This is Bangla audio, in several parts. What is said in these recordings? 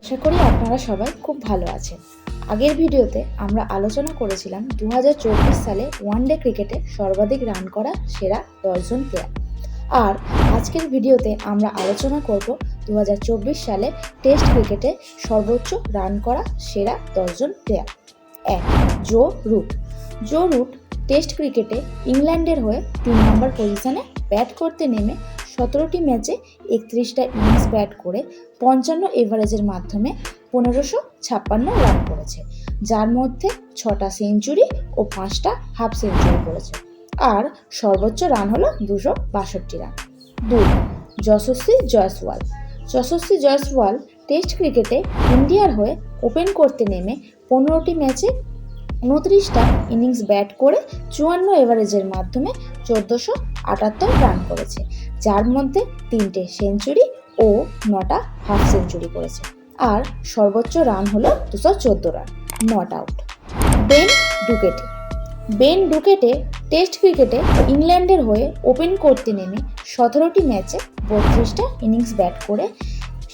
আশা করি আপনারা সবাই খুব ভালো আছেন। আগের ভিডিওতে আমরা আলোচনা করেছিলাম 2024 সালে ওয়ানডে ক্রিকেটে সর্বাধিক রান করা সেরা 10 জন প্লেয়ার। আর আজকের ভিডিওতে আমরা আলোচনা করব 2024 সালে টেস্ট ক্রিকেটে সর্বোচ্চ রান করা সেরা 10 জন player. 1. Joe Root. Joe Root test ক্রিকেটে ইংল্যান্ডের হয়ে 3 নম্বর পজিশনে ব্যাট করতে নেমে 17টি ম্যাচে 31টা ইনিংস ব্যাট করে 55 এভারেজের মাধ্যমে 1556 রান করেছে, যার মধ্যে 6টা সেঞ্চুরি ও 5টা হাফ সেঞ্চুরি করেছে। আর সর্বোচ্চ রান হলো 262 রান। 2. যশস্বী জয়সওয়াল। যশস্বী জয়সওয়াল টেস্ট ক্রিকেটে ইন্ডিয়ার হয়ে ওপেন করতে নেমে 15টি ম্যাচে 29টা ইনিংস ব্যাট করে 54 এভারেজের মাধ্যমে 1478 রান করেছে, যার মধ্যে 3টে সেঞ্চুরি ও 9টা হাফ সেঞ্চুরি করেছে। আর সর্বোচ্চ রান হলো 214 run. Not out. Ben Duckett. Ben Duckett test ক্রিকেটে ইংল্যান্ডের হয়ে ওপেন করতে নেমে 17টি ম্যাচে 32টা ইনিংস ব্যাট করে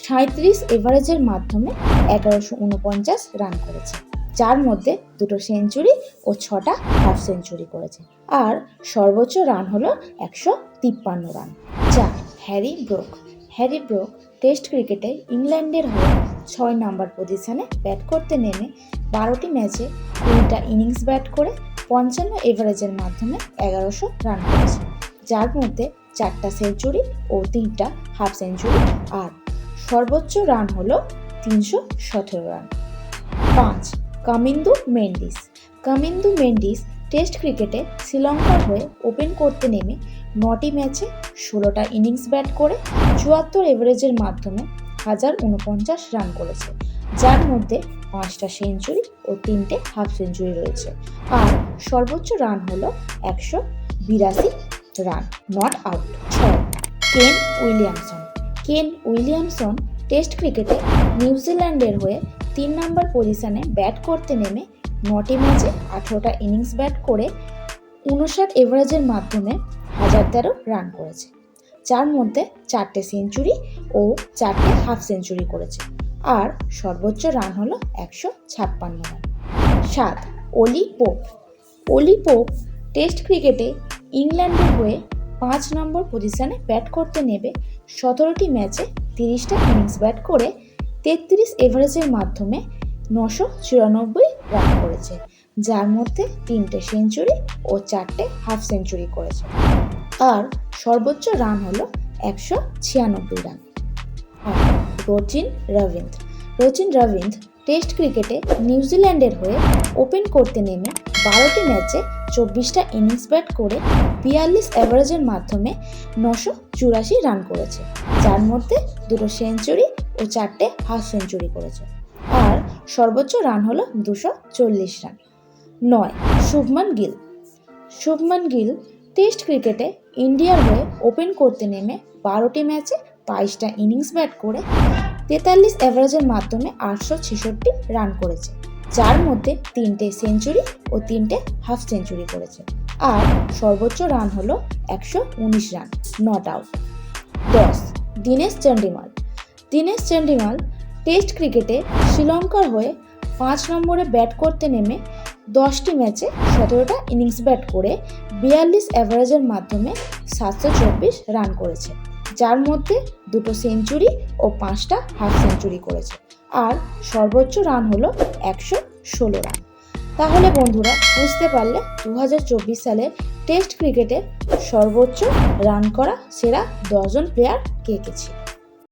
37 এভারেজের মাধ্যমে 1149 রান করেছে, যার মধ্যে 2টো সেঞ্চুরি ও 6টা হাফ সেঞ্চুরি করেছে। আর সর্বোচ্চ রান হলো 153 run. 4. Harry Brook. Harry Brook test ক্রিকেটে ইংল্যান্ডের হয়ে 6 নম্বর পজিশনে ব্যাট করতে নেমে 12টি ম্যাচে 20টা ইনিংস ব্যাট করে 55 এভারেজের মাধ্যমে 1100 রান করেছে, যার মধ্যে 4টা সেঞ্চুরি ও 3টা হাফ সেঞ্চুরি। আর সর্বোচ্চ রান হলো 317 রান। 5. কামিন্দু মেন্ডিস। কামিন্দু মেন্ডিস টেস্ট ক্রিকেটে শ্রীলঙ্কার হয়ে ওপেন করতে নেমে 9টি ম্যাচে 16টা ইনিংস ব্যাট করে 74 এভারেজের মাধ্যমে 1049 রান করেছে, যার মধ্যে 5টা সেঞ্চুরি ও 3টে হাফ সেঞ্চুরি রয়েছে। আর সর্বোচ্চ রান হলো 182 run. Not out. 6. Kane Williamson. Kane Williamson test ক্রিকেটে নিউজিল্যান্ডের হয়ে 3 নম্বর পজিশনে ব্যাট করতে নেমে 9টি ম্যাচে 18টা ইনিংস ব্যাট করে 59 এভারেজের মাধ্যমে 1013 রান করেছে, যার মধ্যে 4টে সেঞ্চুরি ও 4টে হাফ সেঞ্চুরি করেছে। আর সর্বোচ্চ রান হলো 156 রান। 7. অলি পোপ। অলি পোপ টেস্ট ক্রিকেটে ইংল্যান্ডের হয়ে 5 নম্বর পজিশনে ব্যাট করতে নেমে 17টি ম্যাচে 30টা ইনিংস ব্যাট করে 33 এভারেজের মাধ্যমে 994 রান করেছে, যার মধ্যে 3টে সেঞ্চুরি ও 4টে হাফ সেঞ্চুরি করেছে। আর সর্বোচ্চ রান হলো 196 রান। আর রচিন রবীন্দ্র। রচিন রবীন্দ্র টেস্ট ক্রিকেটে নিউজিল্যান্ডের হয়ে ওপেন করতে নেমে 12টি ম্যাচে 24টা ইনিংস ব্যাট করে 42 এভারেজের মাধ্যমে 984 রান করেছে, যার মধ্যে 2টো সেঞ্চুরি ও 4টে হাফ সেঞ্চুরি করেছে। আর সর্বোচ্চ রান হলো 240 রান। 9. শুভমান গিল। শুভমান গিল টেস্ট ক্রিকেটে ইন্ডিয়ার হয়ে ওপেন করতে নেমে 12টি ম্যাচে 22টা ইনিংস ব্যাট করে 43 এভারেজের মাধ্যমে 866 রান করেছে, যার মধ্যে 3টে সেঞ্চুরি ও 3টে হাফ সেঞ্চুরি করেছে। আর সর্বোচ্চ রান হলো 119 run. Not out. 10. Dinesh Chandimal. Dinesh Chandimal test ক্রিকেটে শ্রীলঙ্কার হয়ে 5 নম্বরে ব্যাট করতে নেমে 10টি ম্যাচে 17টা ইনিংস ব্যাট করে 42 এভারেজের মাধ্যমে 724 রান করেছে, যার মধ্যে 2টো সেঞ্চুরি ও 5টা হাফ সেঞ্চুরি করেছে। আর সর্বোচ্চ রান হলো 116 রান। তাহলে বন্ধুরা বুঝতে পারলে 2024 সালে টেস্ট ক্রিকেটে সর্বোচ্চ রান করা সেরা 10 জন প্লেয়ার কে কে ছিল।